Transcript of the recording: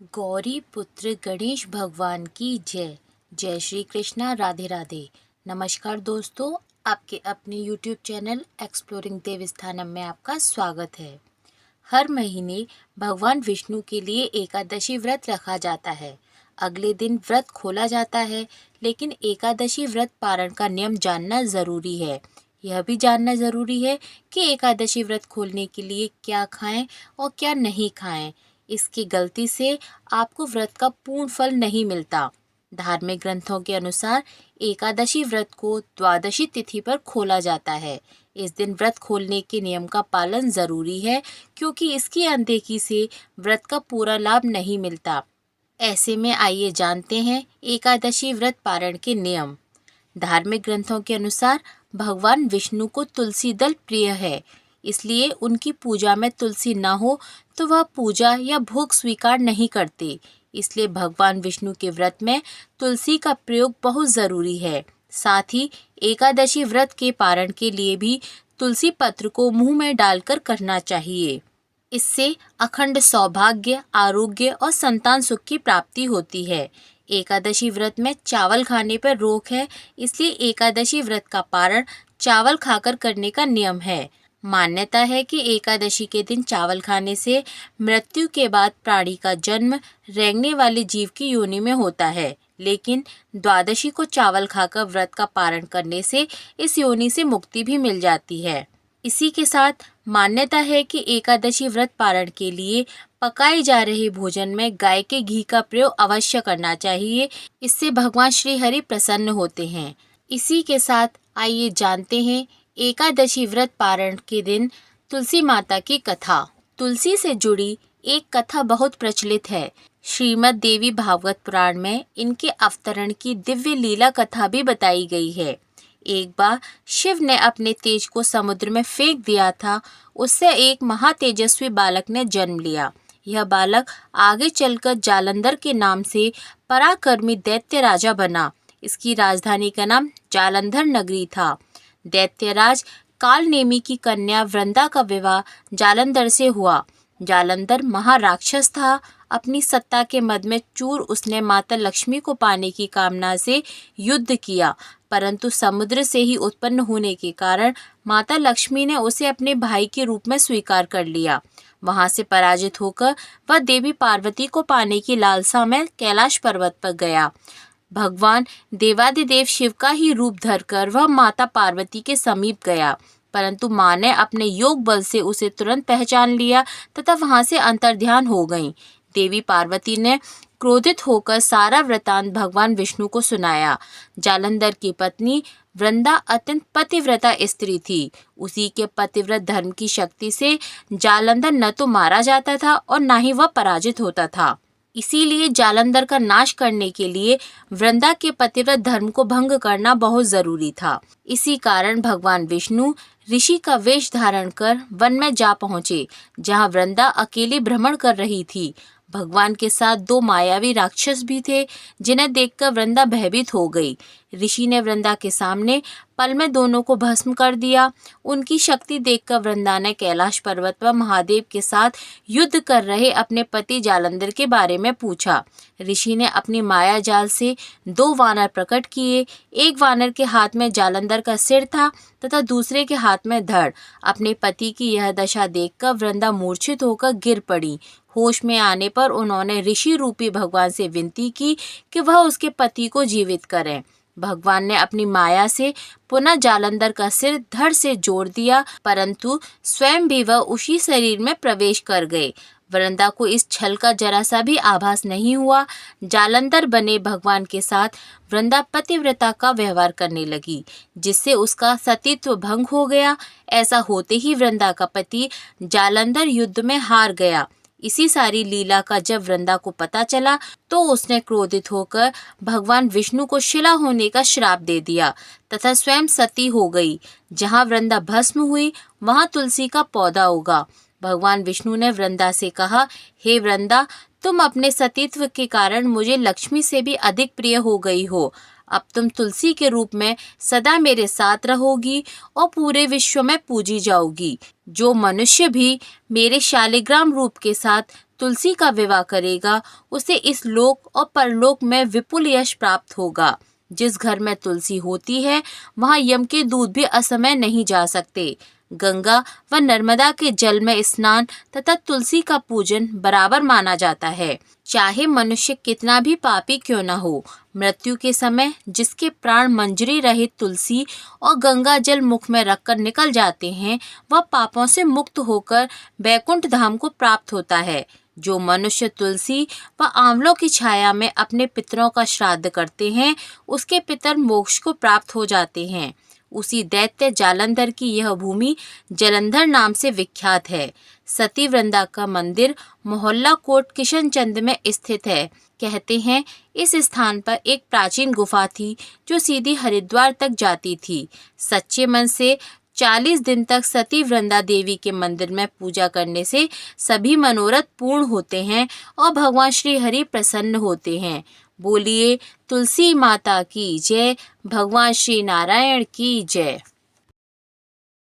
गौरी पुत्र गणेश भगवान की जय। जय श्री कृष्णा, राधे राधे। नमस्कार दोस्तों, आपके अपने YouTube चैनल एक्सप्लोरिंग देवस्थानम में आपका स्वागत है। हर महीने भगवान विष्णु के लिए एकादशी व्रत रखा जाता है। अगले दिन व्रत खोला जाता है, लेकिन एकादशी व्रत पारण का नियम जानना ज़रूरी है। यह भी जानना ज़रूरी है कि एकादशी व्रत खोलने के लिए क्या खाएं और क्या नहीं खाएं। इसकी गलती से आपको व्रत का पूर्ण फल नहीं मिलता। धार्मिक ग्रंथों के अनुसार एकादशी व्रत को द्वादशी तिथि पर खोला जाता है। इस दिन व्रत खोलने के नियम का पालन जरूरी है, क्योंकि इसकी अनदेखी से व्रत का पूरा लाभ नहीं मिलता। ऐसे में आइए जानते हैं एकादशी व्रत पारण के नियम। धार्मिक ग्रंथों के अनुसार भगवान विष्णु को तुलसी दल प्रिय है, इसलिए उनकी पूजा में तुलसी न हो तो वह पूजा या भोग स्वीकार नहीं करते। इसलिए भगवान विष्णु के व्रत में तुलसी का प्रयोग बहुत ज़रूरी है। साथ ही एकादशी व्रत के पारण के लिए भी तुलसी पत्र को मुंह में डालकर करना चाहिए। इससे अखंड सौभाग्य, आरोग्य और संतान सुख की प्राप्ति होती है। एकादशी व्रत में चावल खाने पर रोक है, इसलिए एकादशी व्रत का पारण चावल खाकर करने का नियम है। मान्यता है कि एकादशी के दिन चावल खाने से मृत्यु के बाद प्राणी का जन्म रेंगने वाले जीव की योनि में होता है, लेकिन द्वादशी को चावल खाकर व्रत का पारण करने से इस योनि से मुक्ति भी मिल जाती है। इसी के साथ मान्यता है कि एकादशी व्रत पारण के लिए पकाए जा रहे भोजन में गाय के घी का प्रयोग अवश्य करना चाहिए। इससे भगवान श्री हरि प्रसन्न होते हैं। इसी के साथ आइए जानते हैं एकादशी व्रत पारण के दिन तुलसी माता की कथा। तुलसी से जुड़ी एक कथा बहुत प्रचलित है। श्रीमद् देवी भागवत पुराण में इनके अवतरण की दिव्य लीला कथा भी बताई गई है। एक बार शिव ने अपने तेज को समुद्र में फेंक दिया था। उससे एक महातेजस्वी बालक ने जन्म लिया। यह बालक आगे चलकर जालंधर के नाम से पराक्रमी दैत्य राजा बना। इसकी राजधानी का नाम जालंधर नगरी था। दैत्यराज कालनेमी की कन्या वृंदा का विवाह जालंधर से हुआ। जालंधर महाराक्षस था। अपनी सत्ता के मद में चूर उसने माता लक्ष्मी को पाने की कामना से युद्ध किया, परंतु समुद्र से ही उत्पन्न होने के कारण माता लक्ष्मी ने उसे अपने भाई के रूप में स्वीकार कर लिया। वहां से पराजित होकर वह देवी पार्वती को पाने की लालसा में कैलाश पर्वत पर गया। भगवान देवादिदेव शिव का ही रूप धरकर वह माता पार्वती के समीप गया, परंतु माँ ने अपने योग बल से उसे तुरंत पहचान लिया तथा वहां से अंतर्ध्यान हो गईं। देवी पार्वती ने क्रोधित होकर सारा वृतांत भगवान विष्णु को सुनाया। जालंधर की पत्नी वृंदा अत्यंत पतिव्रता स्त्री थी। उसी के पतिव्रत धर्म की शक्ति से जालंधर न तो मारा जाता था और न ही वह पराजित होता था। इसीलिए जालंधर का नाश करने के लिए वृंदा के पतिव्रत धर्म को भंग करना बहुत जरूरी था। इसी कारण भगवान विष्णु ऋषि का वेश धारण कर वन में जा पहुँचे, जहाँ वृंदा अकेली भ्रमण कर रही थी। भगवान के साथ दो मायावी राक्षस भी थे, जिन्हें देखकर वृंदा भयभीत हो गई। ऋषि ने वृंदा के सामने पल में दोनों को भस्म कर दिया। उनकी शक्ति देखकर वृंदा ने कैलाश पर्वत पर महादेव के साथ युद्ध कर रहे अपने पति जालंधर के बारे में पूछा। ऋषि ने अपनी माया जाल से दो वानर प्रकट किए। एक वानर के हाथ में जालंधर का सिर था तथा दूसरे के हाथ में धड़। अपने पति की यह दशा देखकर वृंदा मूर्छित होकर गिर पड़ी। होश में आने पर उन्होंने ऋषि रूपी भगवान से विनती की कि वह उसके पति को जीवित करें। भगवान ने अपनी माया से पुनः जालंधर का सिर धड़ से जोड़ दिया, परंतु स्वयं भी वह उसी शरीर में प्रवेश कर गए। वृंदा को इस छल का जरा सा भी आभास नहीं हुआ। जालंधर बने भगवान के साथ वृंदा पतिव्रता का व्यवहार करने लगी, जिससे उसका सतीत्व भंग हो गया। ऐसा होते ही वृंदा का पति जालंधर युद्ध में हार गया। इसी सारी लीला का जब वृंदा को पता चला तो उसने क्रोधित होकर भगवान विष्णु को शिला होने का श्राप दे दिया तथा स्वयं सती हो गई। जहाँ वृंदा भस्म हुई वहाँ तुलसी का पौधा उगा। भगवान विष्णु ने वृंदा से कहा, हे वृंदा, तुम अपने सतीत्व के कारण मुझे लक्ष्मी से भी अधिक प्रिय हो गई हो। अब तुम तुलसी के रूप में सदा मेरे साथ रहोगी और पूरे विश्व में पूजी जाओगी। जो मनुष्य भी मेरे शालिग्राम रूप के साथ तुलसी का विवाह करेगा उसे इस लोक और परलोक में विपुल यश प्राप्त होगा। जिस घर में तुलसी होती है वहाँ यम के दूत भी असमय नहीं जा सकते। गंगा व नर्मदा के जल में स्नान तथा तुलसी का पूजन बराबर माना जाता है। चाहे मनुष्य कितना भी पापी क्यों न हो, मृत्यु के समय जिसके प्राण मंजरी रहित तुलसी और गंगा जल मुख में रखकर निकल जाते हैं, वह पापों से मुक्त होकर बैकुंठ धाम को प्राप्त होता है। जो मनुष्य तुलसी व आंवलों की छाया में अपने पितरों का श्राद्ध करते हैं, उसके पितर मोक्ष को प्राप्त हो जाते हैं। उसी दैत्य जालंधर की यह भूमि जलंधर नाम से विख्यात है। सती वृंदा का मंदिर मोहल्ला कोट किशनचंद में स्थित है। कहते हैं इस स्थान पर एक प्राचीन गुफा थी जो सीधी हरिद्वार तक जाती थी। सच्चे मन से 40 दिन तक सती वृंदा देवी के मंदिर में पूजा करने से सभी मनोरथ पूर्ण होते हैं और भगवान श्री हरि प्रसन्न होते हैं। बोलिए तुलसी माता की जय, भगवान श्री नारायण की जय।